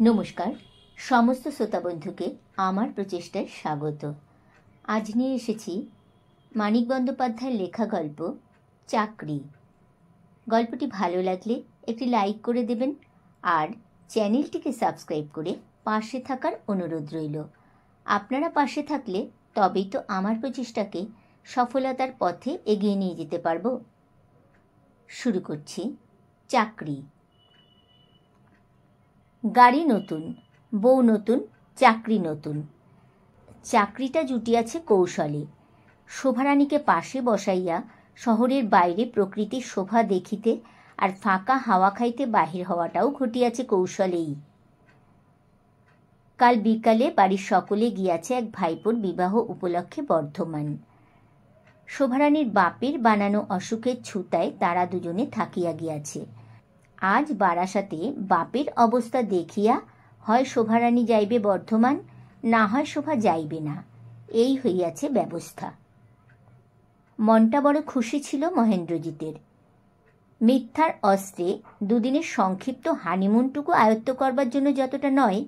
নমস্কার সমস্ত শ্রোতা বন্ধুকে আমার প্রচেষ্টায় স্বাগত। আজ নিয়ে এসেছি মানিক বন্দ্যোপাধ্যায়ের লেখা গল্প চাকরি। গল্পটি ভালো লাগলে একটি লাইক করে দেবেন আর চ্যানেলটিকে সাবস্ক্রাইব করে পাশে থাকার অনুরোধ রইল। আপনারা পাশে থাকলে তবেই তো আমার প্রচেষ্টাকে সফলতার পথে এগিয়ে নিয়ে যেতে পারবো। শুরু করছি। চাকরি। গাড়ি নতুন, বউ নতুন, চাকরি নতুন। চাকরিটা জুটিয়াছে কৌশলে। শোভারানীকে পাশে বসাইয়া শহরের বাইরে প্রকৃতির শোভা দেখিতে আর ফাঁকা হাওয়া খাইতে বাহির হওয়াটাও ঘটিয়াছে কৌশলেই। কাল বিকালে বাড়ির সকলে গিয়াছে এক ভাইপোর বিবাহ উপলক্ষে বর্ধমান। শোভারানীর বাপের বানানো অসুখের ছুতায় তারা দুজনে থাকিয়া গিয়াছে। আজ বারাসাতে বাপের অবস্থা দেখিয়া হয় শোভারানী যাইবে বর্ধমান, না হয় শোভা যাইবে না, এই হইয়াছে ব্যবস্থা। মনটা বড় খুশি ছিল মহেন্দ্রজিতের। মিথ্যার অস্ত্রে দুদিনের সংক্ষিপ্ত হানিমুনটুকু আয়ত্ত করবার জন্য যতটা নয়,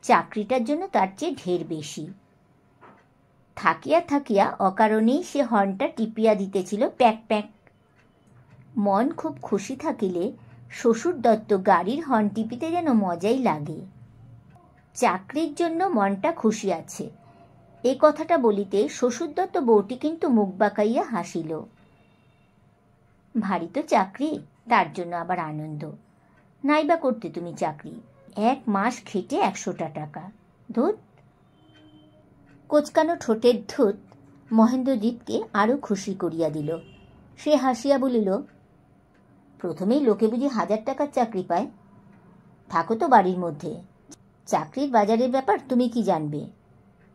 চাকরিটার জন্য তার চেয়ে ঢের বেশি। থাকিয়া থাকিয়া অকারণেই সে হর্নটা টিপিয়া দিতেছিল প্যাক প্যাক। মন খুব খুশি থাকিলে শ্বশুর দত্ত গাড়ির হর্ন টিপিতে যেন মজাই লাগে। চাকরির জন্য মনটা খুশি আছে, এ কথাটা বলিতে শ্বশুর দত্ত বউটি কিন্তু মুখ বাঁকাইয়া হাসিল। ভারী তো চাকরি, তার জন্য আবার আনন্দ। নাইবা করতে তুমি চাকরি, 1 মাস খেটে 100টা টাকা। ধুত। কোচকানো ঠোঁটের ধুত মহেন্দ্রজিৎকে আরো খুশি করিয়া দিল। সে হাসিয়া বলিল, প্রথমেই লোকে বুঝি 1000 টাকার চাকরি পায়। থাকো তো বাড়ির মধ্যে, চাকরির বাজারের ব্যাপার তুমি কি জানবে?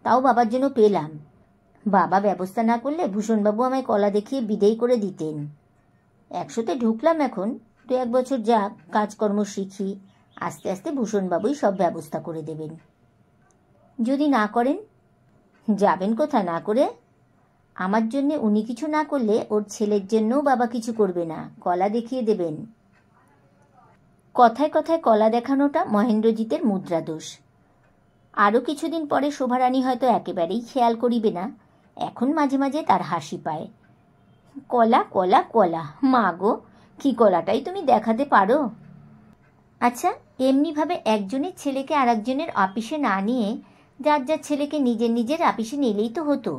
তাও বাবার জন্য পেলাম। বাবা ব্যবস্থা না করলে ভূষণবাবু আমায় কলা দেখিয়ে বিদেয় করে দিতেন। 100তে ঢুকলাম, এখন 2-1 বছর যাক, কাজকর্ম শিখি, আস্তে আস্তে ভূষণবাবুই সব ব্যবস্থা করে দেবেন। যদি না করেন? যাবেন কোথা না করে? আমার জন্য উনি কিছু না করলে ওর ছেলের জন্যও বাবা কিছু করবে না, কলা দেখিয়ে দেবেন। কথায় কথায় কলা দেখানোটা মহেন্দ্রজিতের মুদ্রাদোষ। আরও কিছুদিন পরে শোভারানী হয়তো একেবারেই খেয়াল করিবে না, এখন মাঝে মাঝে তার হাসি পায়। কলা কলা কলা, মা গো, কি কলাটাই তুমি দেখাতে পারো। আচ্ছা, এমনিভাবে একজনের ছেলেকে আর একজনের আপিসে না নিয়ে যার যার ছেলেকে নিজের নিজের আপিসে নিলেই তো হতো।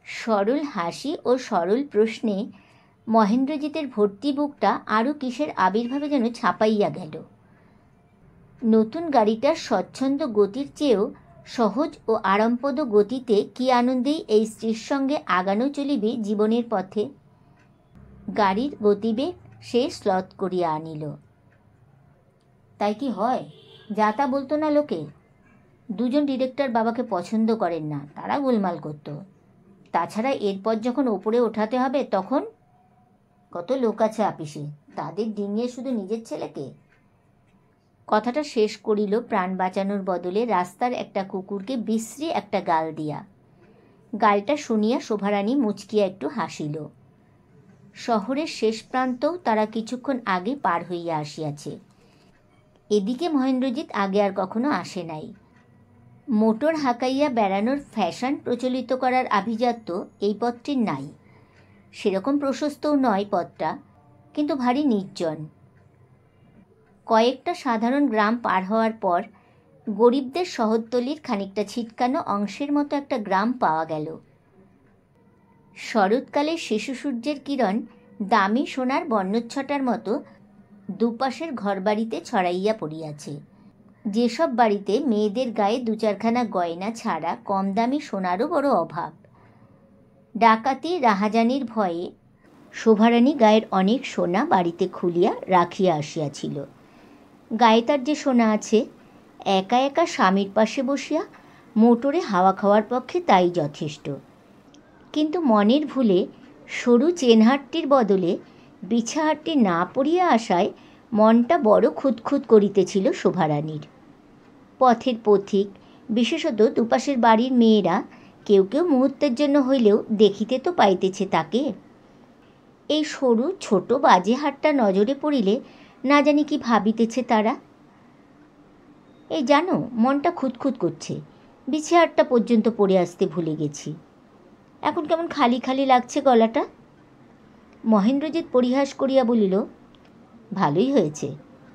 সরল হাসি ও সরল প্রশ্নে মহেন্দ্রজিতের ভর্তি বুকটা আরও কিসের আবির্ভাবে যেন ছাপাইয়া গেল। নতুন গাড়িটার স্বচ্ছন্দ গতির চেয়েও সহজ ও আরামপদ গতিতে কি আনন্দেই এই স্ত্রীর সঙ্গে আগানো চলিবে জীবনের পথে। গাড়ির গতিবেগ সে শ্লথ করিয়া আনিল। তাই কি হয়? যা তা বলতো না লোকে। 2জন ডিরেক্টর বাবাকে পছন্দ করেন না, তারা গোলমাল করত। তাছাড়া এরপর যখন ওপরে ওঠাতে হবে তখন কত লোক আছে আপিসে, তাদের ডিঙিয়ে শুধু নিজের ছেলেকে। কথাটা শেষ করিল প্রাণ বাঁচানোর বদলে রাস্তার একটা কুকুরকে বিশ্রী একটা গাল দিয়া। গালটা শুনিয়া শোভারানী মুচকিয়া একটু হাসিল। শহরের শেষ প্রান্তও তারা কিছুক্ষণ আগে পার হইয়া আসিয়াছে। এদিকে মহেন্দ্রজিৎ আগে আর কখনো আসে নাই। মোটর হাঁকাইয়া বেড়ানোর ফ্যাশন প্রচলিত করার আভিজাত্য এই পথটির নাই। সেরকম প্রশস্তও নয় পথটা, কিন্তু ভারী নির্জন। কয়েকটা সাধারণ গ্রাম পার হওয়ার পর গরিবদের শহরতলির খানিকটা ছিটকানো অংশের মতো একটা গ্রাম পাওয়া গেল। শরৎকালের শিশু সূর্যের কিরণ দামি সোনার বর্ণচ্ছটার মতো দুপাশের ঘরবাড়িতে ছড়াইয়া পড়িয়াছে। যেসব বাড়িতে মেয়েদের গায়ে 2-4খানা গয়না ছাড়া কম দামি সোনারও বড় অভাব। ডাকাতি রাহাজানির ভয়ে শোভারানী গায়ের অনেক সোনা বাড়িতে খুলিয়া রাখিয়া আসিয়াছিল। গায়ে তার যে সোনা আছে, একা একা স্বামীর পাশে বসিয়া মোটরে হাওয়া খাওয়ার পক্ষে তাই যথেষ্ট। কিন্তু মনের ভুলে সরু চেনহাটটির বদলে বিছাহাটটি না পড়িয়া আসায় মনটা বড় খুঁতখুত করিতেছিল শোভারানীর। পথের পথিক, বিশেষত দুপাশের বাড়ির মেয়েরা কেউ কেউ মুহূর্তের জন্য হইলেও দেখিতে তো পাইতেছে তাকে। এই সরু ছোট বাজে হাটটা নজরে পড়িলে না জানি কি ভাবিতেছে তারা। এই জানো, মনটা খুঁতখুত করছে, বিছাহারটা পর্যন্ত পড়ে আসতে ভুলে গেছি। এখন কেমন খালি খালি লাগছে গলাটা। মহেন্দ্রজিৎ পরিহাস করিয়া বলিল, ভালোই হয়েছে,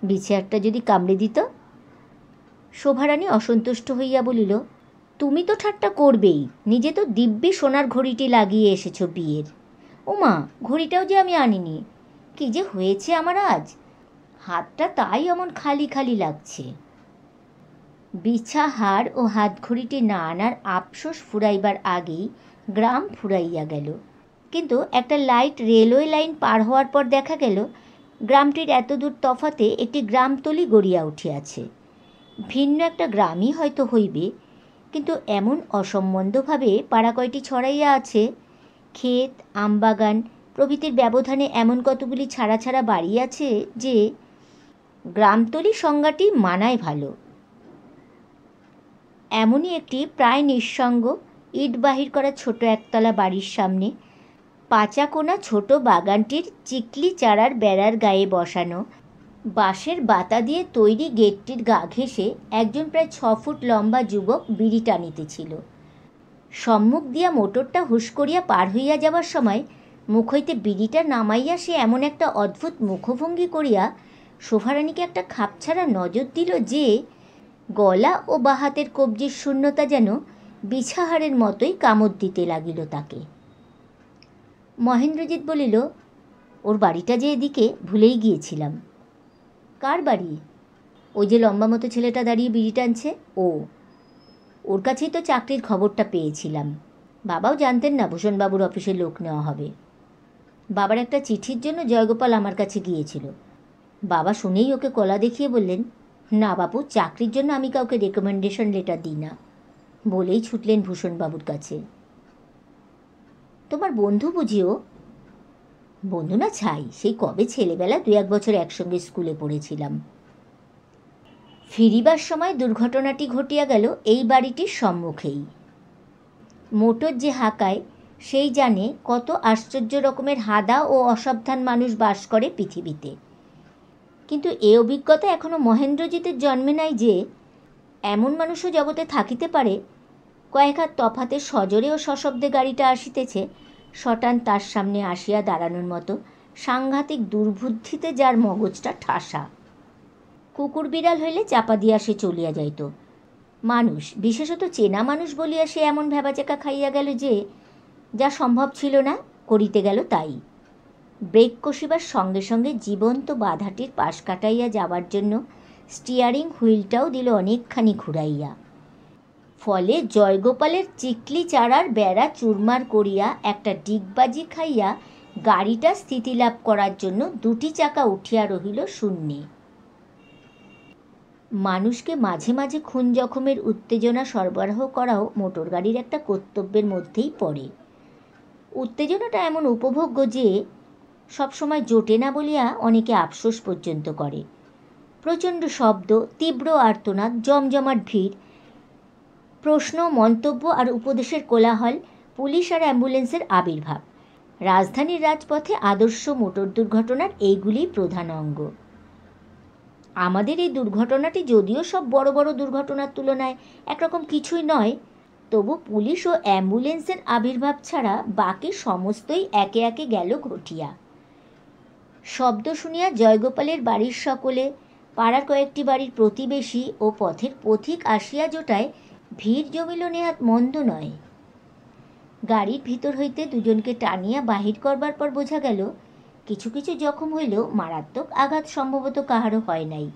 বিছাহারটা যদি কামড়ে দিত। শোভারানী অসন্তুষ্ট হইয়া বলিল, তুমি তো ঠাট্টা করবেই, নিজে তো দিব্যি সোনার ঘড়িটি লাগিয়ে এসেছো বিয়ের। ওমা, ঘড়িটাও যে আমি আনিনি। কি যে হয়েছে আমার আজ, হাতটা তাই এমন খালি খালি লাগছে। বিছাহার ও হাতঘড়িটি না আনার আফসোস ফুরাইবার আগেই গ্রাম ফুরাইয়া গেল। কিন্তু একটা লাইট রেলওয়ে লাইন পার হওয়ার পর দেখা গেল গ্রামটির এতদূর তফাতে একটি গ্রামতলি গড়িয়া উঠিয়াছে। ভিন্ন একটা গ্রামই হয়তো হইবে, কিন্তু এমন অসম্বন্ধভাবে পাড়া কয়টি ছড়াইয়া আছে, ক্ষেত, আমবাগান প্রভৃতির ব্যবধানে এমন কতগুলি ছাড়া ছাড়া বাড়ি আছে যে গ্রামতলি সংজ্ঞাটি মানায় ভালো। এমনই একটি প্রায় নিঃসঙ্গ ইট বাহির করা ছোট একতলা বাড়ির সামনে পাচাকোনা ছোট বাগানটির চিকলি চারার বেড়ার গায়ে বসানো বাঁশের বাতা দিয়ে তৈরি গেটটির গা ঘেঁষে একজন প্রায় 6 ফুট লম্বা যুবক বিড়ি টানিতেছিল। সম্মুখ দিয়া মোটরটা হুশ করিয়া পার হইয়া যাবার সময় মুখ হইতে বিড়িটা নামাইয়া সে এমন একটা অদ্ভুত মুখভঙ্গি করিয়া শোভারানীকে একটা খাপছাড়া নজর দিল যে গলা ও বা হাতের কবজির শূন্যতা যেন বিছাহারের মতোই কামড় দিতে লাগিল তাকে। মহেন্দ্রজিৎ বলিল, ওর বাড়িটা যে এদিকে, ভুলেই গিয়েছিলাম। কার বাড়ি? ওই যে লম্বা মতো ছেলেটা দাঁড়িয়ে বিড়ি টানছে, ওর কাছেই তো চাকরির খবরটা পেয়েছিলাম। বাবাও জানতেন না ভূষণবাবুর অফিসে লোক নেওয়া হবে। বাবার একটা চিঠির জন্য জয়গোপাল আমার কাছে গিয়েছিল। বাবা শুনেই ওকে কলা দেখিয়ে বললেন, না বাপু, চাকরির জন্য আমি কাউকে রেকমেন্ডেশন লেটার দিই না, বলেই ছুটলেন ভূষণবাবুর কাছে। তোমার বন্ধু বুঝিও? বন্ধু না ছাই, সেই কবে ছেলেবেলা 2-1 বছর একসঙ্গে স্কুলে পড়েছিলাম। ফিরিবার সময় দুর্ঘটনাটি ঘটিয়া গেল এই বাড়িটির সম্মুখেই। মোটর যে হাঁকায় সেই জানে কত আশ্চর্য রকমের হাদা ও অসাবধান মানুষ বাস করে পৃথিবীতে। কিন্তু এ অভিজ্ঞতা এখনও মহেন্দ্রজিতের জন্মে নাই যে এমন মানুষও জগতে থাকিতে পারে। কয়েক হাত তফাতে সজোরে ও সশব্দে গাড়িটা আসিতেছে, শটান তার সামনে আসিয়া দাঁড়ানোর মতো সাংঘাতিক দুর্বুদ্ধিতে যার মগজটা ঠাসা। কুকুর বিড়াল হইলে চাপা দিয়া সে চলিয়া যাইত। মানুষ, বিশেষত চেনা মানুষ বলিয়া সে এমন ভ্যাবাচাকা খাইয়া গেল যে যা সম্ভব ছিল না করিতে গেল তাই। ব্রেক কষিবার সঙ্গে সঙ্গে জীবন্ত বাধাটির পাশ কাটাইয়া যাবার জন্য স্টিয়ারিং হুইলটাও দিল অনেকখানি ঘুরাইয়া। ফলে জয়গোপালের চিকলি চারার বেড়া চুরমার করিয়া একটা ডিগবাজি খাইয়া গাড়িটা স্থিতিলাভ করার জন্য 2টি চাকা উঠিয়া রহিল শূন্যে। মানুষকে মাঝে মাঝে খুন জখমের উত্তেজনা সরবরাহ করাও মোটর গাড়ির একটা কর্তব্যের মধ্যেই পড়ে। উত্তেজনাটা এমন উপভোগ্য যে সবসময় জোটে না বলিয়া অনেকে আফসোস পর্যন্ত করে। প্রচণ্ড শব্দ, তীব্র আর্তনাদ, জমজমাট ভিড়, প্রশ্ন, মন্তব্য আর উপদেশের কোলাহল, পুলিশ আর অ্যাম্বুলেন্সের আবির্ভাব, রাজধানীর রাজপথে আদর্শ মোটর দুর্ঘটনার এইগুলিই প্রধান অঙ্গ। আমাদের এই দুর্ঘটনাটি যদিও সব বড় বড় দুর্ঘটনার তুলনায় একরকম কিছুই নয়, তবু পুলিশ ও অ্যাম্বুলেন্সের আবির্ভাব ছাড়া বাকি সমস্তই একে একে গেল ঘটিয়া। শব্দ শুনিয়া জয়গোপালের বাড়ির সকলে, পাড়ার কয়েকটি বাড়ির প্রতিবেশী ও পথের পথিক আসিয়া জোটায় ভিড় জমিল নেহাত মন্দ নয়। গাড়ির ভিতর হইতে দুজনকে টানিয়া বাহির করবার পর বোঝা গেল কিছু কিছু জখম হইলেও মারাত্মক আঘাত সম্ভবত কাহারও হয় নাই।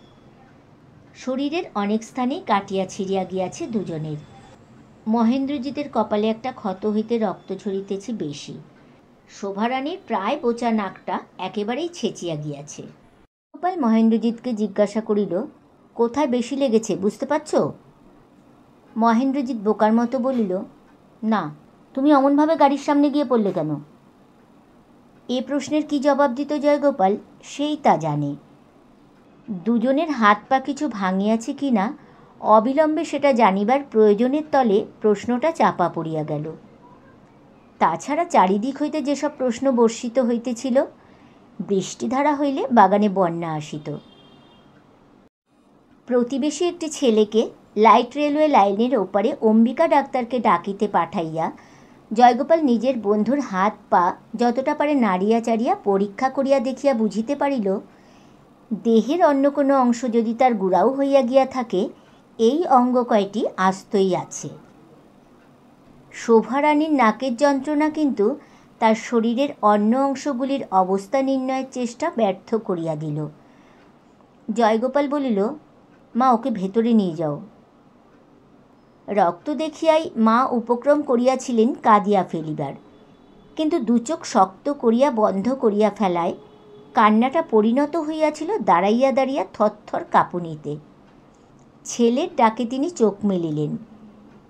শরীরের অনেক স্থানেই কাটিয়া ছিঁড়িয়া গিয়াছে দুজনের। মহেন্দ্রজিতের কপালে একটা ক্ষত হইতে রক্ত ঝরিতেছে বেশি। শোভারানীর প্রায় বোচা নাকটা একেবারেই ছেঁচিয়া গিয়াছে। গোপাল মহেন্দ্রজিৎকে জিজ্ঞাসা করিল, কোথায় বেশি লেগেছে বুঝতে পারছ? মহেন্দ্রজিৎ বোকার মতো বলিল, না। তুমি অমনভাবে গাড়ির সামনে গিয়ে পড়লে কেন? এ প্রশ্নের কি জবাব দিত জয়গোপাল সেই তা জানে। দুজনের হাত পা কিছু ভাঙিয়াছে কি না অবিলম্বে সেটা জানিবার প্রয়োজনের তলে প্রশ্নটা চাপা পড়িয়া গেল। তাছাড়া চারিদিক হইতে যেসব প্রশ্ন বর্ষিত হইতেছিল, বৃষ্টিধারা হইলে বাগানে বন্যা আসিত। প্রতিবেশী একটি ছেলেকে লাইট রেলওয়ে লাইনের ওপারে অম্বিকা ডাক্তারকে ডাকিতে পাঠাইয়া জয়গোপাল নিজের বন্ধুর হাত পা যতটা পারে নাড়িয়া চাড়িয়া পরীক্ষা করিয়া দেখিয়া বুঝিতে পারিল, দেহের অন্য কোনো অংশ যদি তার গুড়াও হইয়া গিয়া থাকে, এই অঙ্গ কয়টি আস্তই আছে। শোভারানীর নাকের যন্ত্রণা কিন্তু তার শরীরের অন্য অংশগুলির অবস্থা নির্ণয়ের চেষ্টা ব্যর্থ করিয়া দিল। জয়গোপাল বলিল, মা, ওকে ভেতরে নিয়ে যাও। রক্ত দেখিয়াই মা উপক্রম করিয়াছিলেন কাঁদিয়া ফেলিবার, কিন্তু দুচোখ শক্ত করিয়া বন্ধ করিয়া ফেলায় কান্নাটা পরিণত হইয়াছিল দাঁড়াইয়া দাঁড়িয়া থরথর কাঁপুনিতে। ছেলের ডাকে তিনি চোখ মেলিলেন,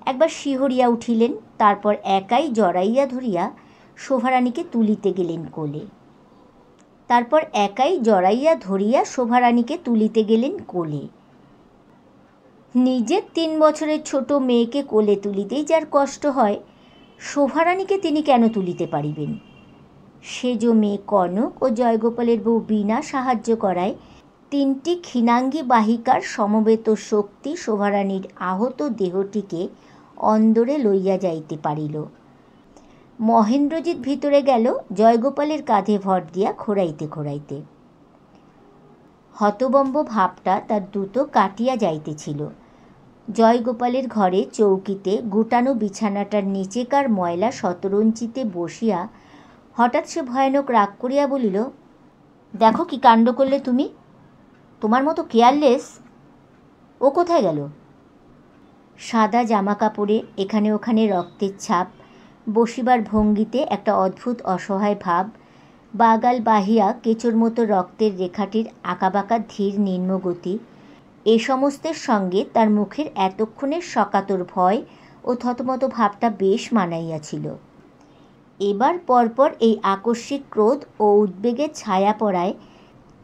একবার শিহরিয়া উঠিলেন, তারপর একাই জড়াইয়া ধরিয়া শোভারানীকে তুলিতে গেলেন কোলে। নিজের 3 বছরের ছোট মেয়েকে কোলে তুলিতেই যার কষ্ট হয়, শোভারানীকে তিনি কেন তুলিতে পারিবেন? সেজ মেয়ে কনক ও জয়গোপালের বউ বীণা সাহায্য করায় 3টি ক্ষীণাঙ্গী বাহিকার সমবেত শক্তি শোভারানীর আহত দেহটিকে অন্দরে লইয়া যাইতে পারিল। মহেন্দ্রজিৎ ভিতরে গেল জয়গোপালের কাঁধে ভর দিয়া খোঁড়াইতে। হতবম্ব ভাবটা তার দ্রুত কাটিয়া যাইতেছিল। জয়গোপালের ঘরে চৌকিতে গুটানো বিছানাটার নিচেকার ময়লা শতরঞ্চিতে বসিয়া হঠাৎ সে ভয়ানক রাগ করিয়া বলিল, দেখো কি কাণ্ড করলে তুমি! তোমার মতো কেয়ারলেস ও কোথায় গেল? সাদা জামা কাপড়ে এখানে ওখানে রক্তের ছাপ, বসিবার ভঙ্গিতে একটা অদ্ভুত অসহায় ভাব, বাগাল বাহিয়া কেঁচোর মতো রক্তের রেখাটির আঁকাবাঁকা ধীর নিম্নগতি, এ সমস্তের সঙ্গে তার মুখের এতক্ষণের সকাতর ভয় ও থতমত ভাবটা বেশ মানাইয়াছিল। এবার পরপর এই আকস্মিক ক্রোধ ও উদ্বেগের ছায়া পড়ায়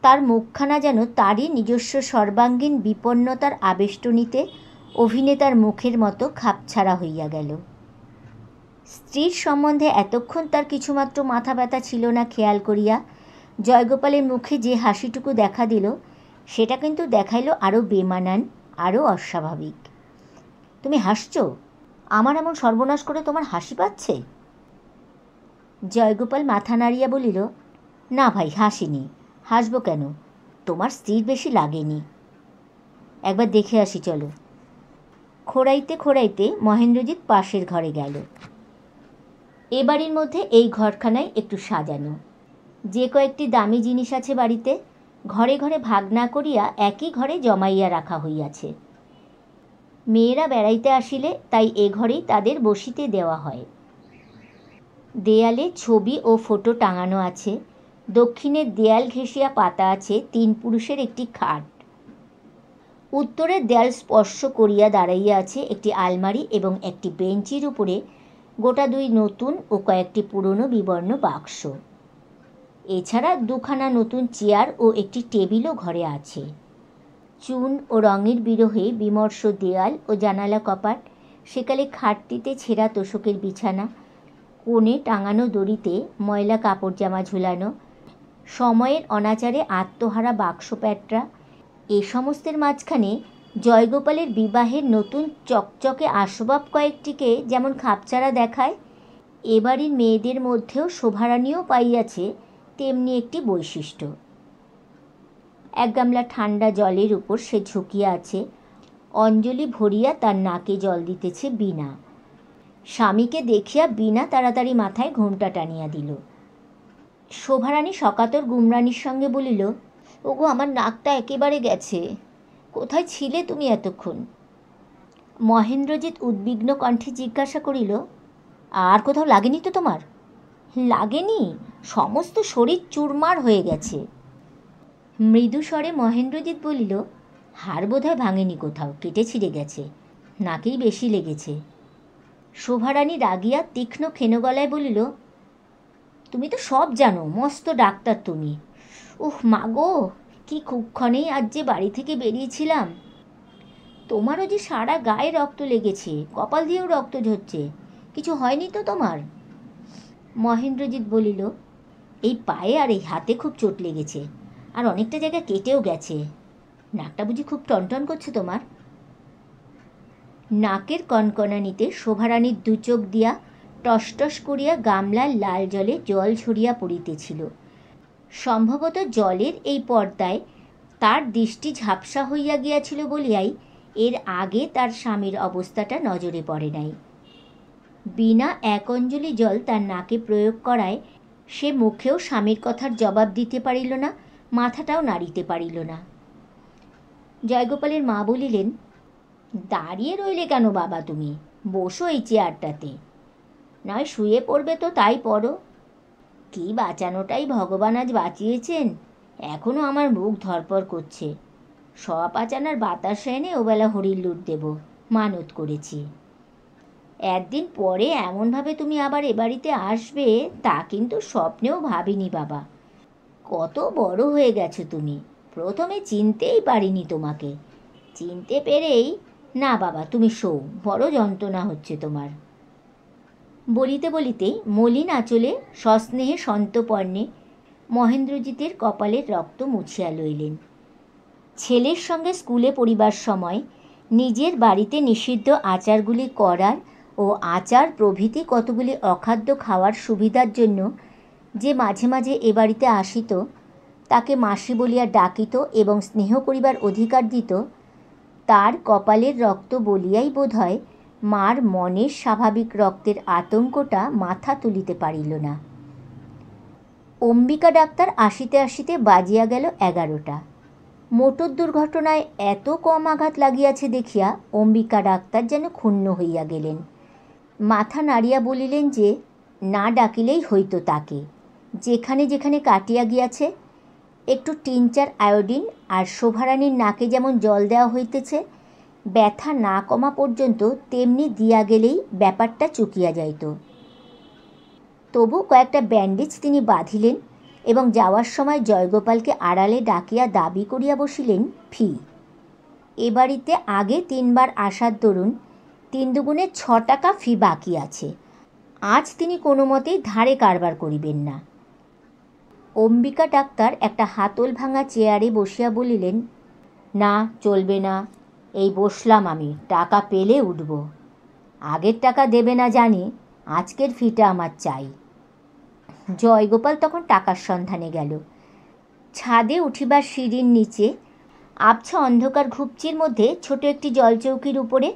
তার মুখখানা যেন তারই নিজস্ব সর্বাঙ্গীন বিপন্নতার আবেষ্টনীতে অভিনেতার মুখের মতো খাপছাড়া হইয়া গেল। স্ত্রীর সম্বন্ধে এতক্ষণ তার কিছুমাত্র মাথা ব্যথা ছিল না খেয়াল করিয়া জয়গোপালের মুখে যে হাসিটুকু দেখা দিল, সেটা কিন্তু দেখাইল আরও বেমানান, আরও অস্বাভাবিক। তুমি হাসছ? আমার এমন সর্বনাশ করে তোমার হাসি পাচ্ছে? জয়গোপাল মাথা নাড়িয়া বলিল, না ভাই, হাসিনি। হাসব কেন? তোমার স্ত্রীর বেশি লাগেনি। একবার দেখে আসি, চলো। খোঁড়াইতে মহেন্দ্রজিৎ পাশের ঘরে গেল। এ বাড়ির মধ্যে এই ঘরখানায় একটু সাজানো। যে কয়েকটি দামি জিনিস আছে বাড়িতে, ঘরে ঘরে ভাগ না করিয়া একই ঘরে জমাইয়া রাখা হইয়াছে। মেয়েরা বেড়াইতে আসিলে তাই এ ঘরেই তাদের বসিতে দেওয়া হয়। দেয়ালে ছবি ও ফটো টাঙানো আছে। দক্ষিণের দেয়াল ঘেঁষিয়া পাতা আছে 3 পুরুষের একটি খাট। উত্তরের দেয়াল স্পর্শ করিয়া দাঁড়াইয়া আছে একটি আলমারি এবং একটি বেঞ্চির উপরে গোটা 2 নতুন ও কয়েকটি পুরনো বিবর্ণ বাক্স। এছাড়া 2খানা নতুন চেয়ার ও একটি টেবিলও ঘরে আছে। চুন ও রঙের বিরহে বিমর্ষ দেয়াল ও জানালা কপাট, সেকালে খাটটিতে ছেঁড়া তোশকের বিছানা, কোণে টাঙানো দড়িতে ময়লা কাপড় জামা ঝুলানো, সময়ের অনাচারে আত্মহারা বাক্স প্যাটরা, এ সমস্তের মাঝখানে জয়গোপালের বিবাহের নতুন চকচকে আসবাব কয়েকটিকে যেমন খাপছাড়া দেখায়, এ বাড়ির মেয়েদের মধ্যেও শোভারানীও পাইয়াছে তেমনি একটি বৈশিষ্ট্য। 1 গামলা ঠান্ডা জলের উপর সে ঝুঁকিয়া আছে। অঞ্জলি ভরিয়া তার নাকে জল দিতেছে বীণা। স্বামীকে দেখিয়া বীণা তাড়াতাড়ি মাথায় ঘোমটা টানিয়া দিল। শোভারানী সকাতর গুমরানির সঙ্গে বলিল, ওগো, আমার নাকটা একেবারে গেছে। কোথায় ছিলে তুমি এতক্ষণ? মহেন্দ্রজিৎ উদ্বিগ্ন কণ্ঠে জিজ্ঞাসা করিল, আর কোথাও লাগেনি তো তোমার? লাগেনি, সমস্ত শরীর চুরমার হয়ে গেছে। মৃদু স্বরে মহেন্দ্রজিৎ বলিল, হাড় বোধহয় ভাঙেনি কোথাও, কেটে ছিঁড়ে গেছে, নাকেই বেশি লেগেছে। শোভারানী রাগিয়া তীক্ষ্ণ ক্ষেন গলায় বলিল, তুমি তো সব জানো, মস্ত ডাক্তার তুমি। উহ মাগো, কি কুক্ষণেই আজ যে বাড়ি থেকে বেরিয়েছিলাম। তোমারও যে সারা গায়ে রক্ত লেগেছে, কপাল দিয়েও রক্ত ঝরছে, কিছু হয়নি তো তোমার? মহেন্দ্রজিৎ বলিল, এই পায়ে আর এই হাতে খুব চোট লেগেছে, আর অনেকটা জায়গা কেটেও গেছে। নাকটা বুঝি খুব টনটন করছে তোমার? নাকের কনকনানিতে শোভারানীর দু চোখ দিয়া টসটস করিয়া গামলার লাল জলে জল ঝরিয়া পড়িতেছিল। সম্ভবত জলের এই পর্দায় তার দৃষ্টি ঝাপসা হইয়া গিয়াছিল বলিয়াই এর আগে তার স্বামীর অবস্থাটা নজরে পড়ে নাই। বিনা এক অঞ্জলি জল তার নাকে প্রয়োগ করায় সে মুখেও স্বামীর কথার জবাব দিতে পারিল না, মাথাটাও নাড়িতে পারিল না। জয়গোপালের মা বলিলেন, দাঁড়িয়ে রইলে কেন বাবা, তুমি বসো এই চেয়ারটাতে, নয় শুয়ে পড়বে তো তাই পড়ো। কি বাঁচানোটাই ভগবান আজ বাঁচিয়েছেন, এখনও আমার মুখ ধরপড় করছে। সব আচানার বাতাস এনে ওবেলা হরির লুট দেব মানত করেছি। একদিন পরে এমনভাবে তুমি আবার এ বাড়িতে আসবে তা কিন্তু স্বপ্নেও ভাবিনি বাবা। কত বড় হয়ে গেছো তুমি, প্রথমে চিনতেই পারিনি তোমাকে। চিনতে পেরেই, না বাবা তুমি শোও, বড় যন্ত্রণা হচ্ছে তোমার। বলিতে বলিতেই মলিন আঁচলে সস্নেহে সন্তপর্ণে মহেন্দ্রজিতের কপালের রক্ত মুছিয়া লইলেন। ছেলের সঙ্গে স্কুলে পড়িবার সময় নিজের বাড়িতে নিষিদ্ধ আচারগুলি করার ও আচার প্রভৃতি কতগুলি অখাদ্য খাওয়ার সুবিধার জন্য যে মাঝে মাঝে এ বাড়িতে আসিত, তাকে মাসি বলিয়া ডাকিত এবং স্নেহ করিবার অধিকার দিত, তার কপালের রক্ত বলিয়াই বোধ হয় মার মনের স্বাভাবিক রক্তের আতঙ্কটা মাথা তুলিতে পারিল না। অম্বিকা ডাক্তার আসিতে আসিতে বাজিয়া গেল 11টা। মোটর দুর্ঘটনায় এত কম আঘাত লাগিয়াছে দেখিয়া অম্বিকা ডাক্তার যেন ক্ষুণ্ণ হইয়া গেলেন। মাথা নাড়িয়া বলিলেন যে না ডাকিলেই হইত তাকে, যেখানে যেখানে কাটিয়া গিয়াছে একটু টিনচার আয়োডিন আর শোভারানীর নাকে যেমন জল দেওয়া হইতেছে, ব্যথা না কমা পর্যন্ত তেমনি দিয়া গেলেই ব্যাপারটা চুকিয়া যাইত। তবু কয়েকটা ব্যান্ডেজ তিনি বাঁধিলেন এবং যাওয়ার সময় জয়গোপালকে আড়ালে ডাকিয়া দাবি করিয়া বসিলেন ফি। এ বাড়িতে আগে 3 বার আসার দরুন 3 দুগুণে 6 টাকা ফি বাকি আছে। আজ তিনি কোনো মতেই ধারে কারবার করিবেন না। অম্বিকা ডাক্তার একটা হাতল ভাঙা চেয়ারে বসিয়া বলিলেন, না চলবে না, এই বসলাম আমি, টাকা পেলে উঠব। আগের টাকা দেবে না জানি, আজকের ফিটা আমার চাই। জয়গোপাল তখন টাকার সন্ধানে গেল। ছাদে উঠিবার সিঁড়ির নিচে আবছা অন্ধকার ঘুপচির মধ্যে ছোট একটি জলচৌকির উপরে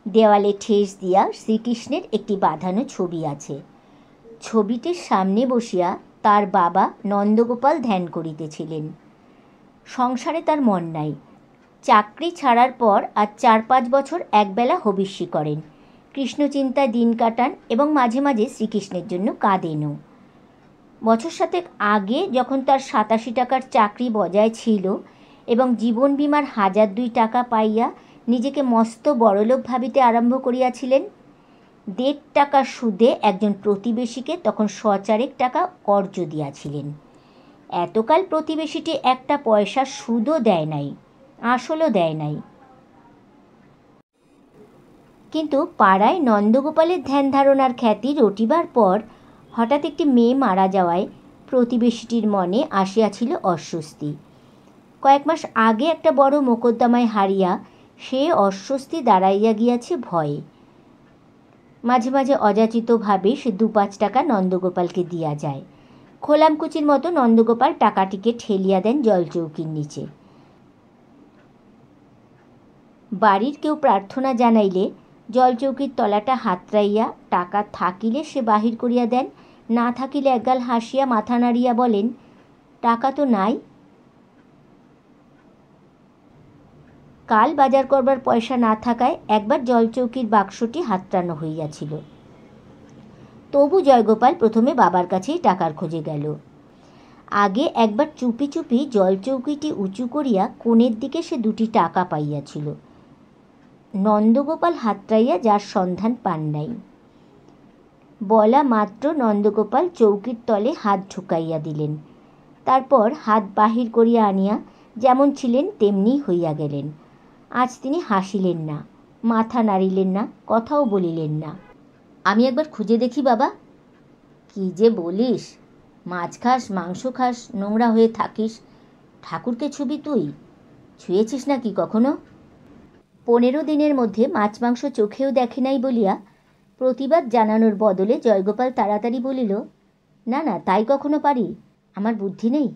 দেওয়ালে ঠেস দিয়া শ্রীকৃষ্ণের একটি বাঁধানো ছবি আছে। ছবিটির সামনে বসিয়া তার বাবা নন্দগোপাল ধ্যান করিতেছিলেন। সংসারে তার মন নাই। চাকরি ছাড়ার পর আজ 4-5 বছর একবেলা হবিষ্যি করেন, কৃষ্ণচিন্তায় দিন কাটান এবং মাঝে মাঝে শ্রীকৃষ্ণের জন্য কাঁদেনও। বছর 7 আগে যখন তার 87 টাকার চাকরি বজায় ছিল এবং জীবন বিমার 1002 টাকা পাইয়া নিজেকে মস্ত বড়লোক ভাবিতে আরম্ভ করিয়াছিলেন, 1.5 টাকা সুদে একজন প্রতিবেশীকে তখন 100 টাকা কর্জ দিয়াছিলেন। এতকাল প্রতিবেশীটি একটা পয়সা সুদও দেয় নাই, আসলও দেয় নাই। কিন্তু পাড়ায় নন্দগোপালের ধ্যান ধারণার খ্যাতি রটিবার পর হঠাৎ একটি মেয়ে মারা যাওয়ায় প্রতিবেশীটির মনে আসিয়াছিল অস্বস্তি। কয়েক মাস আগে একটা বড় মোকদ্দমায় হারিয়া সে অস্বস্তি দাঁড়াইয়া গিয়াছে ভয়ে। মাঝে মাঝে অযাচিতভাবে সে 2-5 টাকা নন্দগোপালকে দিয়া যায়। খোলামকুচির মতো নন্দগোপাল টাকাটিকে ঠেলিয়া দেন জলচৌকির নিচে। বাড়ির কেউ প্রার্থনা জানাইলে জলচৌকির তলাটা হাতড়াইয়া টাকা থাকিলে সে বাহির করিয়া দেন, না থাকিলে একগাল হাসিয়া মাথা নাড়িয়া বলেন, টাকা তো নাই। কাল বাজার করবার পয়সা না থাকায় একবার জলচৌকির বাক্সটি হাতড়ানো হইয়াছিল। তবু জয়গোপাল প্রথমে বাবার কাছেই টাকার খোঁজে গেল। আগে একবার চুপি চুপি জলচৌকিটি উঁচু করিয়া কোণের দিকে সে 2টি টাকা পাইয়াছিল। নন্দগোপাল হাতড়াইয়া যার সন্ধান পান নাই। বলা মাত্র নন্দগোপাল চৌকির তলে হাত ঢুকাইয়া দিলেন। তারপর হাত বাহির করিয়া আনিয়া যেমন ছিলেন তেমনি হইয়া গেলেন। আজ তিনি হাসিলেন না, মাথা নাড়িলেন না, কথাও বলিলেন না। আমি একবার খুঁজে দেখি বাবা। কি যে বলিস, মাছ খাস, মাংস খাস, নোংরা হয়ে থাকিস, ঠাকুরকে ছুবি তুই? ছুঁয়েছিস নাকি কখনো? 15 দিনের মধ্যে মাছ মাংস চোখেও দেখে নাই বলিয়া প্রতিবাদ জানানোর বদলে জয়গোপাল তাড়াতাড়ি বলিল, না না, তাই কখনো পারি? আমার বুদ্ধি নেই।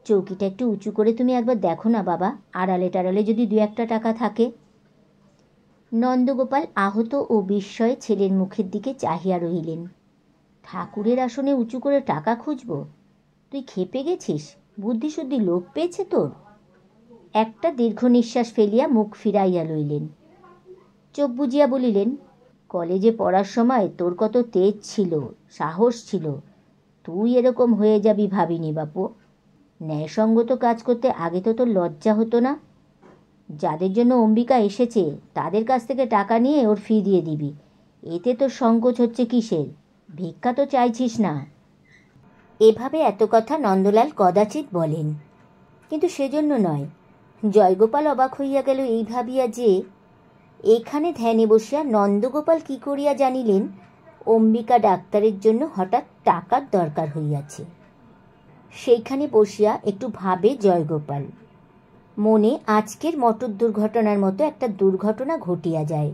চৌকিটা একটু উঁচু করে তুমি একবার দেখো না বাবা, আড়ালে টাড়ালে যদি 2-1 টাকা থাকে। নন্দগোপাল আহত ও বিস্ময়ে ছেলের মুখের দিকে চাহিয়া রহিলেন। ঠাকুরের আসনে উঁচু করে টাকা খুঁজব? তুই খেপে গেছিস? বুদ্ধিশুদ্ধি লোপ পেয়েছে তোর? একটা দীর্ঘ নিঃশ্বাস ফেলিয়া মুখ ফিরাইয়া লইলেন। চোখ বুজিয়া বলিলেন, কলেজে পড়ার সময় তোর কত তেজ ছিল, সাহস ছিল, তুই এরকম হয়ে যাবি ভাবিনি বাপু। ন্যায়সঙ্গত কাজ করতে আগে তো তোর লজ্জা হতো না? যাদের জন্য অম্বিকা এসেছে তাদের কাছ থেকে টাকা নিয়ে ওর ফি দিয়ে দিবি, এতে তোর সংকোচ হচ্ছে কিসের? ভিক্ষা তো চাইছিস না। এভাবে এত কথা নন্দলাল কদাচিৎ বলেন, কিন্তু সেজন্য নয়। জয়গোপাল অবাক হইয়া গেল এই ভাবিয়া যে এখানে ধ্যানে বসিয়া নন্দগোপাল কি করিয়া জানিলেন অম্বিকা ডাক্তারের জন্য হঠাৎ টাকার দরকার হইয়াছে। সেইখানে বসিয়া একটু ভাবে জয়গোপাল। মনে আজকের মোটর দুর্ঘটনার মতো একটা দুর্ঘটনা ঘটিয়া যায়।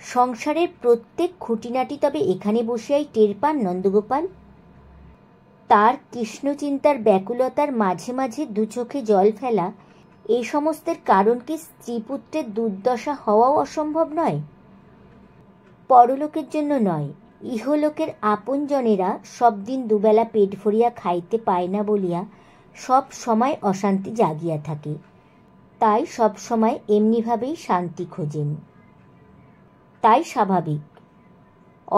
সংসারের প্রত্যেক খুঁটিনাটি তবে এখানে বসিয়াই টের পান নন্দগোপাল। তার কৃষ্ণচিন্তার ব্যাকুলতার মাঝে মাঝে দু চোখে জল ফেলা, এই সমস্তের কারণ কি স্ত্রীপুত্রের দুর্দশা হওয়াও অসম্ভব নয়? পরলোকের জন্য নয়, ইহলোকের আপনজনেরা সব দিন দুবেলা পেট ভরিয়া খাইতে পায় না বলিয়া সব সময় অশান্তি জাগিয়া থাকে, তাই সব সময় এমনিভাবেই শান্তি খোঁজেন। তাই স্বাভাবিক,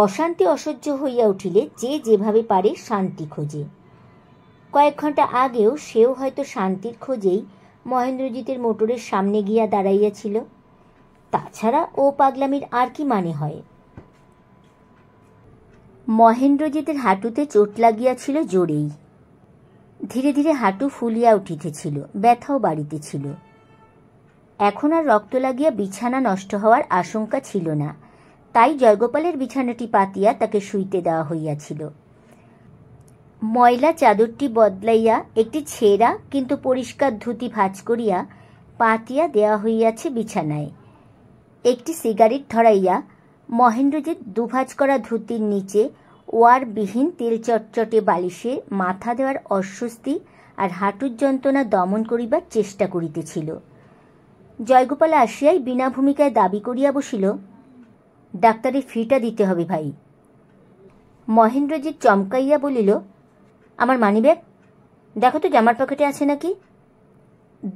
অশান্তি অসহ্য হইয়া উঠিলে যে যেভাবে পারে শান্তি খোঁজে। কয়েক ঘন্টা আগেও সেও হয়তো শান্তির খোঁজেই মহেন্দ্রজিতের মোটরের সামনে গিয়া দাঁড়াইয়াছিল। তাছাড়া ও পাগলামির আর কি মানে হয়? মহেন্দ্রজিতের হাঁটুতে চোট লাগিয়াছিল জোরেই। ধীরে ধীরে হাঁটু ফুলিয়া উঠিতেছিল, ব্যথাও বাড়িতেছিল। এখন আর রক্ত লাগিয়া বিছানা নষ্ট হওয়ার আশঙ্কা ছিল না, তাই জয়গোপালের বিছানাটি পাতিয়া তাকে শুইতে দেওয়া হইয়াছিল। ময়লা চাদরটি বদলাইয়া একটি ছেঁড়া কিন্তু পরিষ্কার ধুতি ভাঁজ করিয়া পাতিয়া দেওয়া হইয়াছে বিছানায়। একটি সিগারেট ধরাইয়া মহেন্দ্রজিৎ দুভাঁজ করা ধুতির নিচে ওয়ারবিহীন তেল চটচটে বালিশে মাথা দেওয়ার অস্বস্তি আর হাঁটুর যন্ত্রণা দমন করিবার চেষ্টা করিতেছিল। জয়গোপাল আসিয়াই বিনা ভূমিকায় দাবি করিয়া বসিল, ডাক্তারের ফিটা দিতে হবে ভাই। মহেন্দ্রজিৎ চমকাইয়া বলিল, আমার মানিব্যাগ দেখো তো, জামার পকেটে আছে নাকি?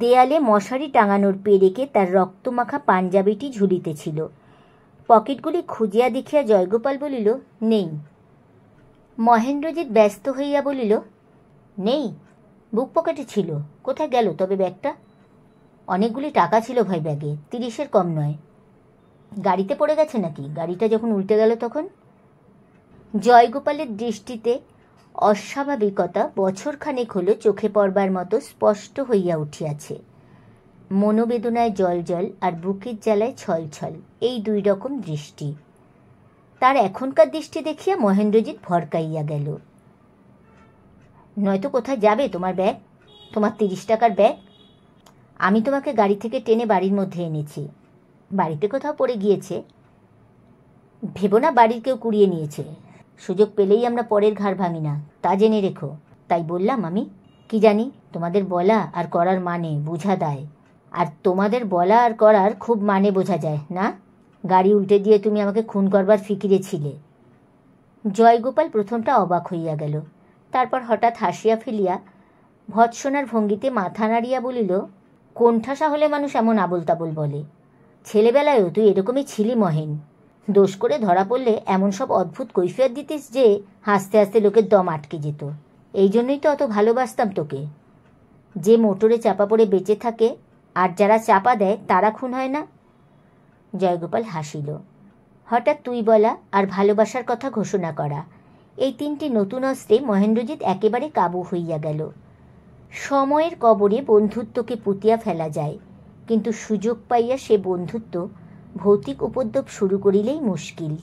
দেয়ালে মশারি টাঙানোর পেরেকে তার রক্তমাখা পাঞ্জাবিটি ঝুলিতেছিল। পকেটগুলি খুঁজিয়া দেখিয়া জয়গোপাল বলিল, নেই। মহেন্দ্রজিৎ ব্যস্ত হইয়া বলিল, নেই? বুক পকেটে ছিল, কোথায় গেল তবে ব্যাগটা? অনেকগুলি টাকা ছিল ভাই ব্যাগে, 30-এর কম নয়। গাড়িতে পড়ে গেছে নাকি? গাড়িটা যখন উল্টে গেল তখন? জয়গোপালের দৃষ্টিতে অস্বাভাবিকতা বছরখানেক হল চোখে পড়বার মতো স্পষ্ট হইয়া উঠিয়াছে। মনোবেদনায় জল আর বুকের জ্বালায় ছলছল, এই 2 রকম দৃষ্টি। তার এখনকার দৃষ্টি দেখিয়া মহেন্দ্রজিৎ ভরকাইয়া গেল। নয়তো কোথায় যাবে তোমার ব্যাগ, তোমার 30 টাকার ব্যাগ? আমি তোমাকে গাড়ি থেকে টেনে বাড়ির মধ্যে এনেছি। বাড়িতে কোথাও পড়ে গিয়েছে ভেবো না, বাড়ির কেউ কুড়িয়ে নিয়েছে। সুযোগ পেলেই আমরা পরের ঘাড় ভাঙি না, তা জেনে রেখো। তাই বললাম আমি। কি জানি, তোমাদের বলা আর করার মানে বোঝা দায়, আর তোমাদের বলা আর করার খুব মানে বোঝা যায় না। গাড়ি উল্টে দিয়ে তুমি আমাকে খুন করবার ফিকিরে ছিলে। জয়গোপাল প্রথমটা অবাক হইয়া গেল, তারপর হঠাৎ হাসিয়া ফেলিয়া ভৎসনার ভঙ্গিতে মাথা নাড়িয়া বলিল, কোণঠাসা হলে মানুষ এমন আবোল তাবোল বলে। ছেলেবেলায়ও তুই এরকমই ছিলি মহেন। দোষ করে ধরা পড়লে এমন সব অদ্ভুত কৈফিয়ত দিতিস যে হাসতে হাসতে লোকের দম আটকে যেত। এই জন্যই তো অত ভালোবাসতাম তোকে। যে মোটরে চাপা পড়ে বেঁচে থাকে আর যারা চাপা দেয় তারা খুন হয় না। জয়গোপাল হাসিল। হঠাৎ তুই বলা আর ভালোবাসার কথা ঘোষণা করা, এই 3টি নতুন অস্ত্রে মহেন্দ্রজিৎ একেবারে কাবু হইয়া গেল। সময়ের কবরে বন্ধুত্বকে পুঁতিয়া ফেলা যায়, কিন্তু সুযোগ পাইয়া সে বন্ধুত্ব ভৌতিক উপদ্রব শুরু করিলেই মুশকিল।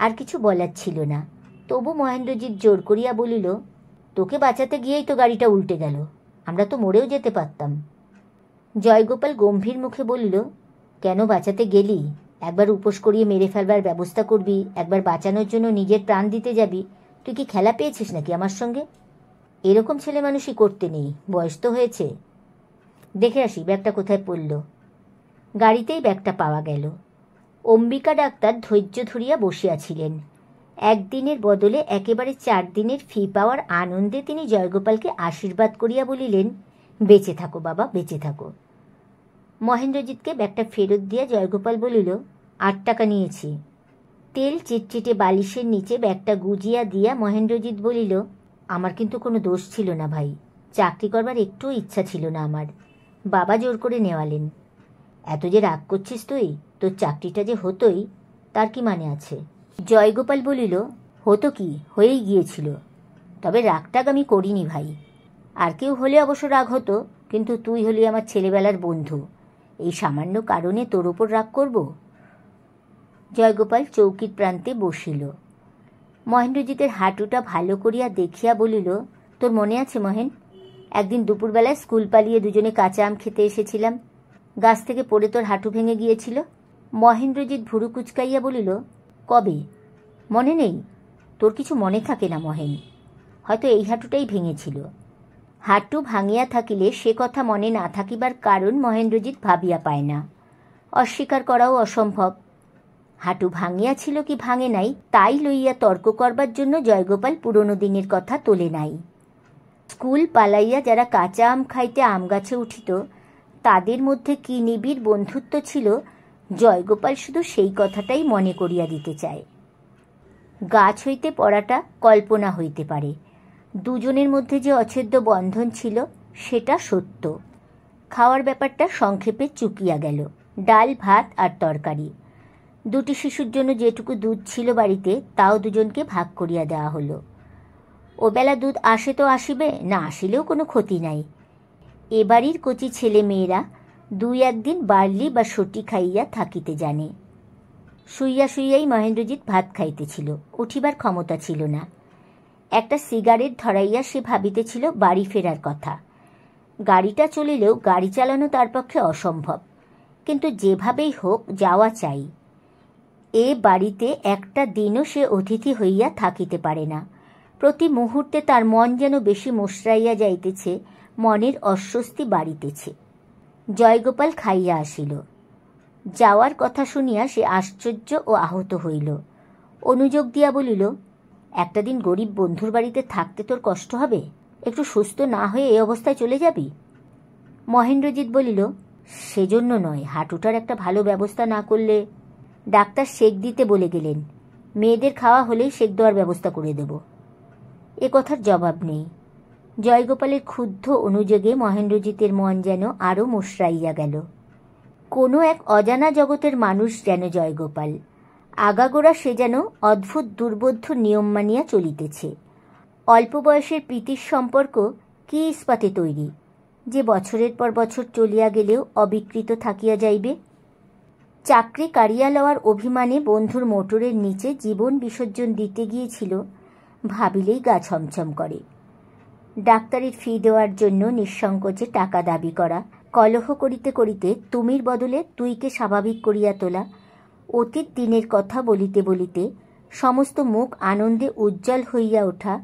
আর কিছু বলার ছিল না, তবু মহেন্দ্রজিৎ জোর করিয়া বলিল, তোকে বাঁচাতে গিয়েই তো গাড়িটা উল্টে গেল, আমরা তো মরেও যেতে পারতাম। জয়গোপাল গম্ভীর মুখে বলিল, কেন বাঁচাতে গেলি? একবার উপোস করিয়ে মেরে ফেলবার ব্যবস্থা করবি, একবার বাঁচানোর জন্য নিজের প্রাণ দিতে যাবি। তুই কি খেলা পেয়েছিস নাকি আমার সঙ্গে? এরকম ছেলে মানুষই করতে নেই, বয়স তো হয়েছে। দেখে আসি ব্যাগটা কোথায় পড়ল। গাড়িতেই ব্যাগটা পাওয়া গেল। অম্বিকা ডাক্তার ধৈর্য ধরিয়া বসিয়াছিলেন। একদিনের বদলে একেবারে 4 দিনের ফি পাওয়ার আনন্দে তিনি জয়গোপালকে আশীর্বাদ করিয়া বলিলেন, বেঁচে থাকো বাবা, বেঁচে থাকো। মহেন্দ্রজিৎকে ব্যাগটা ফেরত দিয়া জয়গোপাল বলিল, 8 টাকা নিয়েছি। তেল চিটচিটে বালিশের নিচে ব্যাগটা গুজিয়া দিয়া মহেন্দ্রজিৎ বলিল, আমার কিন্তু কোনো দোষ ছিল না ভাই, চাকরি করবার একটুও ইচ্ছা ছিল না আমার, বাবা জোর করে নেওয়ালেন। এত যে রাগ করছিস তুই, তোর চাকরিটা যে হতোই তার কি মানে আছে? জয়গোপাল বলিল, হতো কি, হয়েই গিয়েছিল, তবে রাগটাগ আমি করিনি ভাই। আর কেউ হলে অবশ্য রাগ হতো, কিন্তু তুই হলি আমার ছেলেবেলার বন্ধু, এই সামান্য কারণে তোর ওপর রাগ করব? জয়গোপাল চৌকির প্রান্তে বসিল। মহেন্দ্রজিতের হাঁটুটা ভালো করিয়া দেখিয়া বলিল, তোর মনে আছে মহেন, একদিন দুপুরবেলায় স্কুল পালিয়ে দুজনে কাঁচা আম খেতে এসেছিলাম, গাছ থেকে পড়ে তোর হাঁটু ভেঙে গিয়েছিল? মহেন্দ্রজিৎ ভুরু কুচকাইয়া বলিল, কবে? মনে নেই? তোর কিছু মনে থাকে না মহেন, হয়তো এই হাঁটুটাই ভেঙেছিল। হাঁটু ভাঙিয়া থাকিলে সে কথা মনে না থাকিবার কারণ মহেন্দ্রজিৎ ভাবিয়া পায় না, অস্বীকার করাও অসম্ভব। হাঁটু ভাঙিয়াছিল কি ভাঙে নাই তাই লইয়া তর্ক করবার জন্য জয়গোপাল পুরনো দিনের কথা তোলে নাই। স্কুল পালাইয়া যারা কাঁচা আম খাইতে আম গাছে উঠিত, তাদের মধ্যে কি নিবিড় বন্ধুত্ব ছিল, জয়গোপাল শুধু সেই কথাটাই মনে করিয়া দিতে চায়। গাছ হইতে পড়াটা কল্পনা হইতে পারে, দুজনের মধ্যে যে অছেদ্য বন্ধন ছিল সেটা সত্য। খাওয়ার ব্যাপারটা সংক্ষেপে চুকিয়া গেল, ডাল ভাত আর তরকারি। 2টি শিশুর জন্য যেটুকু দুধ ছিল বাড়িতে তাও দুজনকে ভাগ করিয়া দেওয়া হলো। ওবেলা দুধ আসে তো আসিবে, না আসিলেও কোনো ক্ষতি নাই। এবাড়ির কচি ছেলে মেয়েরা 2-1 দিন বার্লি বা সটি খাইয়া থাকিতে জানে। শুইয়া শুইয়াই মহেন্দ্রজিৎ ভাত খাইতেছিল, উঠিবার ক্ষমতা ছিল না। একটা সিগারেট ধরাইয়া সে ভাবিতেছিল বাড়ি ফেরার কথা। গাড়িটা চলিলেও গাড়ি চালানো তার পক্ষে অসম্ভব, কিন্তু যেভাবেই হোক যাওয়া চাই। এ বাড়িতে একটা দিনও সে অতিথি হইয়া থাকিতে পারে না। প্রতি মুহূর্তে তার মন যেন বেশি মসরাইয়া যাইতেছে, মনের অস্বস্তি বাড়িতেছে। জয়গোপাল খাইয়া আসিল। যাওয়ার কথা শুনিয়া সে আশ্চর্য ও আহত হইল। অনুযোগ দিয়া বলিল, একটা দিন গরিব বন্ধুর বাড়িতে থাকতে তোর কষ্ট হবে? একটু সুস্থ না হয়ে এই অবস্থায় চলে যাবি? মহেন্দ্রজিৎ বলিল, সেজন্য নয়, হাঁটুটার একটা ভালো ব্যবস্থা না করলে। ডাক্তার সেক দিতে বলে গেলেন, মেয়েদের খাওয়া হলেই সেক দেওয়ার ব্যবস্থা করে দেব। এ কথার জবাব নেই। জয়গোপালের ক্ষুব্ধ অনুযোগে মহেন্দ্রজিতের মন যেন আরও মসরাইয়া গেল। কোনো এক অজানা জগতের মানুষ যেন জয়গোপাল, আগাগোড়া সে যেন অদ্ভুত দুর্বোধ্য নিয়ম মানিয়া চলিতেছে। অল্প বয়সের প্রীতির সম্পর্ক কি ইস্পাতে তৈরি, যে বছরের পর বছর চলিয়া গেলেও অবিকৃত থাকিয়া যাইবে? চাকরি কাড়িয়া লওয়ার অভিমানে বন্ধুর মোটরের নিচে জীবন বিসর্জন দিতে গিয়েছিল, ভাবিলেই গা ছমছম করে। ডাক্তারের ফি দেওয়ার জন্য নিঃসংকোচে টাকা দাবি করা, কলহ করিতে করিতে তুমির বদলে তুইকে স্বাভাবিক করিয়া তোলা, অতীত দিনের কথা বলিতে বলিতে সমস্ত মুখ আনন্দে উজ্জ্বল হইয়া ওঠা,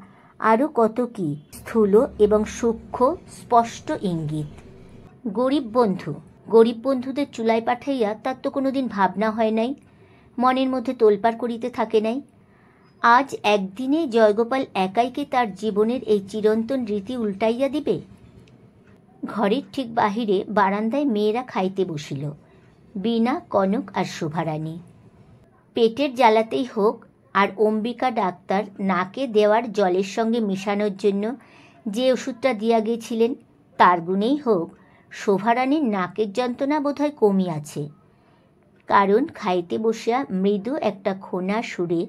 আরও কত কি স্থূল এবং সূক্ষ্ম স্পষ্ট ইঙ্গিত। গরিব বন্ধুদের চুলায় পাঠাইয়া তার তো কোনোদিন ভাবনা হয় নাই, মনের মধ্যে তোলপাড় করিতে থাকে নাই। আজ একদিনে জয়গোপাল একাই কি তার জীবনের এই চিরন্তন রীতি উল্টাইয়া দিবে? ঘরের ঠিক বাহিরে বারান্দায় মেয়েরা খাইতে বসিল, বীণা, কনক আর শোভারানী। পেটের জ্বালাতেই হোক আর অম্বিকা ডাক্তার নাকে দেওয়ার জলের সঙ্গে মিশানোর জন্য যে ওষুধটা দিয়া গিয়েছিলেন তার গুণেই হোক, শোভারানীর নাকের যন্ত্রণা বোধহয় কমিয়াছে। কারণ খাইতে বসিয়া মৃদু একটা খোনা সুরে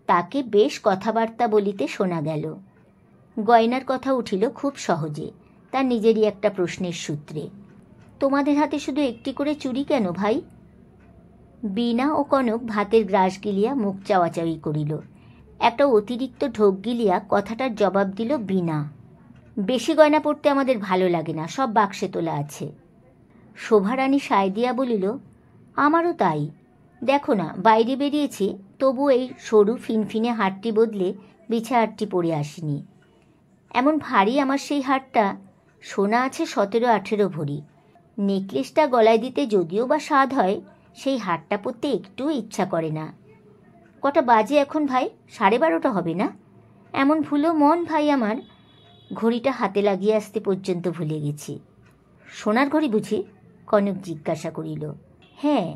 তাকে বেশ কথাবার্তা বলিতে শোনা গেল। গয়নার কথা উঠিল খুব সহজে, তার নিজেরই একটা প্রশ্নের সূত্রে। তোমাদের হাতে শুধু একটি করে চুড়ি কেন ভাই? বীণা ও কনক ভাতের গ্রাস গিলিয়া মুখ চাওয়াচাওয়ি করিল। একটা অতিরিক্ত ঢোক গিলিয়া কথাটার জবাব দিল বীণা, বেশি গয়না পরতে আমাদের ভালো লাগে না, সব বাক্সে তোলা আছে। শোভারানী সায় দিয়া বলিল, আমারও তাই। দেখো না, বাইরে বেরিয়েছি, তবু এই সরু ফিনফিনে হাটটি বদলে বিছা হাটটি পরে আসিনি। এমন ভারী আমার সেই হাটটা, সোনা আছে 17-18 ভরি। নেকলেসটা গলায় দিতে যদিও বা স্বাদ হয়, সেই হাটটা পরতে একটু ইচ্ছা করে না। কটা বাজে এখন ভাই? 12:30 হবে না? এমন ভুলো মন ভাই আমার, ঘড়িটা হাতে লাগিয়ে আসতে পর্যন্ত ভুলে গেছি। সোনার ঘড়ি বুঝি? কনক জিজ্ঞাসা করিল। হ্যাঁ,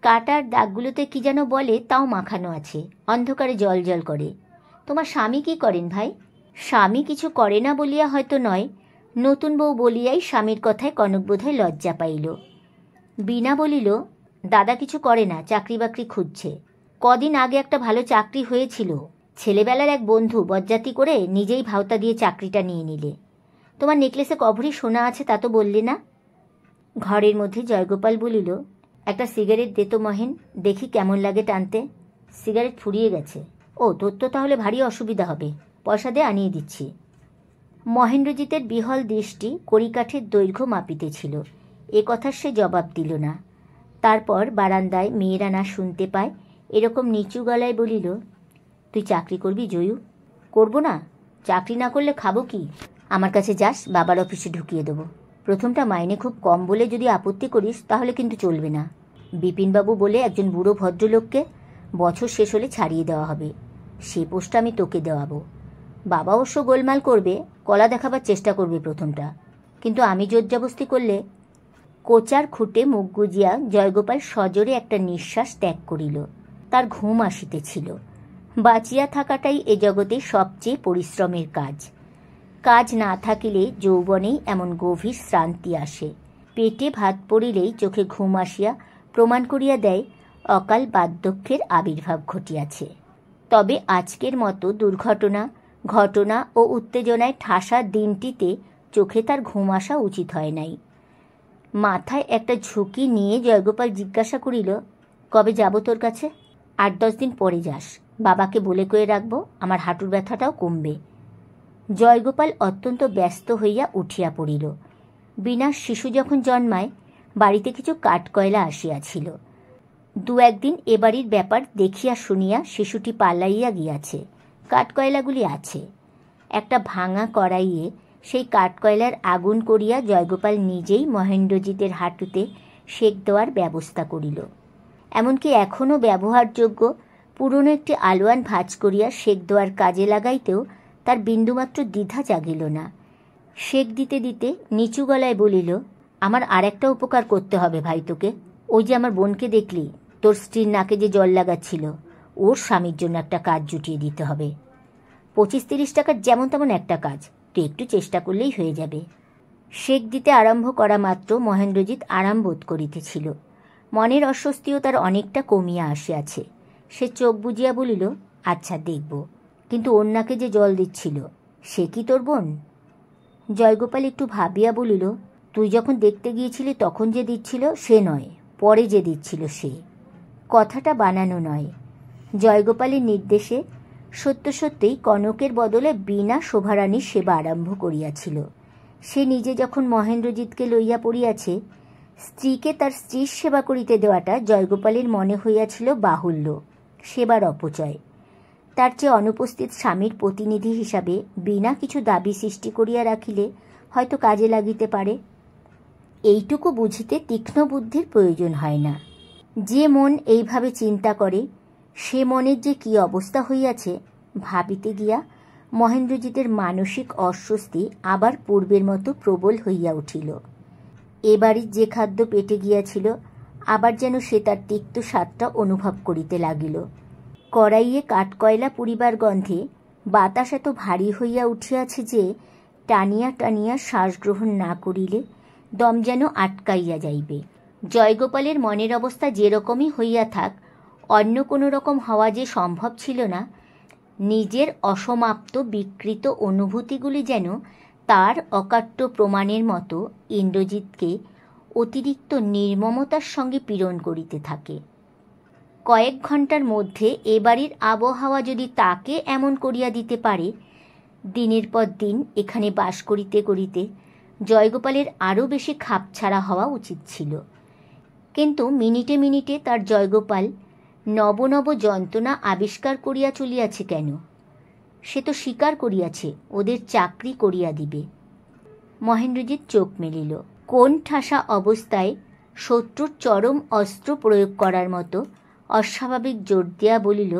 কাটার দাগগুলোতে কি যেন বলে, তাও মাখানো আছে, অন্ধকারে জল জল করে। তোমার স্বামী কি করেন ভাই? স্বামী কিছু করে না বলিয়া হয়তো নয়, নতুন বউ বলিয়াই স্বামীর কথায় কনক বোধহয় লজ্জা পাইল। বিনা বলিল, দাদা কিছু করে না, চাকরি বাকরি খুঁজছে। কদিন আগে একটা ভালো চাকরি হয়েছিল, ছেলেবেলার এক বন্ধু বজ্জাতি করে নিজেই ভাওতা দিয়ে চাকরিটা নিয়ে নিলে। তোমার নেকলেসে কভরি সোনা আছে তা তো বললে না? ঘরের মধ্যে জয়গোপাল বলিল, একটা সিগারেট দে তো মহেন, দেখি কেমন লাগে টানতে। সিগারেট ফুরিয়ে গেছে। ও, তোর তো তাহলে ভারী অসুবিধা হবে, পয়সা দিয়ে আনিয়ে দিচ্ছি। মহেন্দ্রজিতের বিহল দৃষ্টি কড়িকাঠের দৈর্ঘ্য মাপিতেছিল। এ কথার সে জবাব দিল না। তারপর বারান্দায় মেয়েরা না শুনতে পায় এরকম নিচু গলায় বলিল, তুই চাকরি করবি জয়ু? করব না? চাকরি না করলে খাবো কি? আমার কাছে যাস, বাবার অফিসে ঢুকিয়ে দেবো। প্রথমটা মাইনে খুব কম বলে যদি আপত্তি করিস তাহলে কিন্তু চলবে না। বিপিনবাবু বলে একজন বুড়ো ভদ্রলোককে বছর শেষ হলে ছাড়িয়ে দেওয়া হবে, সে পোস্টটা আমি তোকে দেওয়াবো। বাবা অবশ্য গোলমাল করবে, কলা দেখাবার চেষ্টা করবে প্রথমটা, কিন্তু আমি জোরজবস্তি করলে। কোচার খুঁটে মুখ গুজিয়া জয়গোপাল সজোরে একটা নিঃশ্বাস ত্যাগ করিল। তার ঘুম আসিতেছিল। বাঁচিয়া থাকাটাই এ জগতে সবচেয়ে পরিশ্রমের কাজ। কাজ না থাকিলে যৌবনেই এমন গভীর শ্রান্তি আসে। পেটে ভাত পড়িলেই চোখে ঘুম আসিয়া প্রমাণ করিয়া দেয় অকাল বার্ধক্যের আবির্ভাব ঘটিয়াছে। তবে আজকের মতো দুর্ঘটনা, ঘটনা ও উত্তেজনায় ঠাসা দিনটিতে চোখে তার ঘুম আসা উচিত হয় নাই। মাথায় একটা ঝুঁকি নিয়ে জয়গোপাল জিজ্ঞাসা করিল, কবে যাব তোর কাছে? 8-10 দিন পরে যাস, বাবাকে বলে কয়ে রাখবো, আমার হাঁটুর ব্যথাটাও কমবে। জয়গোপাল অত্যন্ত ব্যস্ত হইয়া উঠিয়া পড়িল। বিনার শিশু যখন জন্মায়, বাড়িতে কিছু কাঠকয়লা আসিয়াছিল। 2-1 দিন এ বাড়ির ব্যাপার দেখিয়া শুনিয়া শিশুটি পালাইয়া গিয়াছে। কাঠকয়লাগুলি আছে। একটা ভাঙা কড়াইয়ে সেই কাঠকয়লার আগুন করিয়া জয়গোপাল নিজেই মহেন্দ্রজিতের হাঁটুতে সেক দেওয়ার ব্যবস্থা করিল। এমনকি এখনও ব্যবহারযোগ্য পুরনো একটি আলোয়ান ভাঁজ করিয়া সেক দেওয়ার কাজে লাগাইতেও তার বিন্দুমাত্র দ্বিধা জাগিল না। সেক দিতে দিতে নিচু গলায় বলিল, আমার আর একটা উপকার করতে হবে ভাই তোকে। ওই যে আমার বোনকে দেখলি, তোর স্ত্রীর নাকে যে জল লাগাচ্ছিল, ওর স্বামীর জন্য একটা কাজ জুটিয়ে দিতে হবে। 25-30 টাকার যেমন তেমন একটা কাজ, তুই একটু চেষ্টা করলেই হয়ে যাবে। সেক দিতে আরম্ভ করা মাত্র মহেন্দ্রজিৎ আরাম বোধ করিতেছিল। মনের অস্বস্তিও তার অনেকটা কমিয়া আসিয়াছে। সে চোখ বুজিয়া বলিল, আচ্ছা দেখব, কিন্তু ওর নাকে যে জল দিচ্ছিল, সে কি তোর বোন? জয়গোপাল একটু ভাবিয়া বলিল, তুই যখন দেখতে গিয়েছিলি তখন যে দিচ্ছিল সে নয়, পরে যে দিচ্ছিল সে। কথাটা বানানো নয়। জয়গোপালের নির্দেশে সত্য সত্যই কনকের বদলে বিনা শোভারানীর সেবা আরম্ভ করিয়াছিল। সে নিজে যখন মহেন্দ্রজিৎকে লইয়া পড়িয়াছে, স্ত্রীকে তার স্ত্রীর সেবা করিতে দেওয়াটা জয়গোপালের মনে হইয়াছিল বাহুল্য, সেবার অপচয়। তার চেয়ে অনুপস্থিত স্বামীর প্রতিনিধি হিসাবে বিনা কিছু দাবি সৃষ্টি করিয়া রাখিলে হয়তো কাজে লাগিতে পারে। এইটুকু বুঝিতে তীক্ষ্ণ বুদ্ধির প্রয়োজন হয় না। যে মন এইভাবে চিন্তা করে, সে মনের যে কী অবস্থা হইয়াছে ভাবিতে গিয়া মহেন্দ্রজিতের মানসিক অস্বস্তি আবার পূর্বের মতো প্রবল হইয়া উঠিল। এবারই যে খাদ্য পেটে গিয়াছিল, আবার যেন সে তার তিক্ত স্বাদটা অনুভব করিতে লাগিল। কড়াইয়ে কাঠকয়লা পুড়িবার গন্ধে বাতাস এত ভারী হইয়া উঠিয়াছে যে টানিয়া টানিয়া শ্বাস গ্রহণ না করিলে দম যেন আটকাইয়া যাইবে। জয়গোপালের মনের অবস্থা যেরকমই হইয়া থাক, অন্য কোনো রকম হওয়া যে সম্ভব ছিল না। নিজের অসমাপ্ত বিকৃত অনুভূতিগুলি যেন তার অকাট্য প্রমাণের মতো ইন্দ্রজিৎকে অতিরিক্ত নির্মমতার সঙ্গে পীড়ন করিতে থাকে। কয়েক ঘন্টার মধ্যে এ বাড়ির আবহাওয়া যদি তাকে এমন করিয়া দিতে পারে, দিনের পর দিন এখানে বাস করিতে করিতে জয়গোপালের আরও বেশি খাপছাড়া হওয়া উচিত ছিল, কিন্তু মিনিটে মিনিটে তার জয়গোপাল নব নব যন্ত্রণা আবিষ্কার করিয়া চলিয়াছে কেন? সে তো স্বীকার করিয়াছে ওদের চাকরি করিয়া দিবে। মহেন্দ্রজিৎ চোখ মেলিল। কোন ঠাসা অবস্থায় শত্রুর চরম অস্ত্র প্রয়োগ করার মতো অস্বাভাবিক জোর দিয়া বলিল,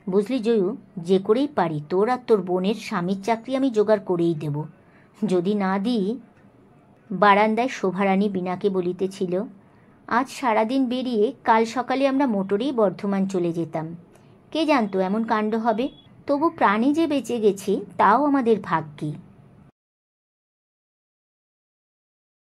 বুঝলি জয়ু, যে করেই পারি তোর আর তোর বোনের স্বামীর চাকরি আমি জোগাড় করেই দেব। যদি না দিই। বারান্দায় শোভারানী বীণাকে বলিতেছিল, আজ সারাদিন বেরিয়ে কাল সকালে আমরা মোটরেই বর্ধমান চলে যেতাম। কে জানতো এমন কাণ্ড হবে। তবু প্রাণে যে বেঁচে গেছি তাও আমাদের ভাগ্যি।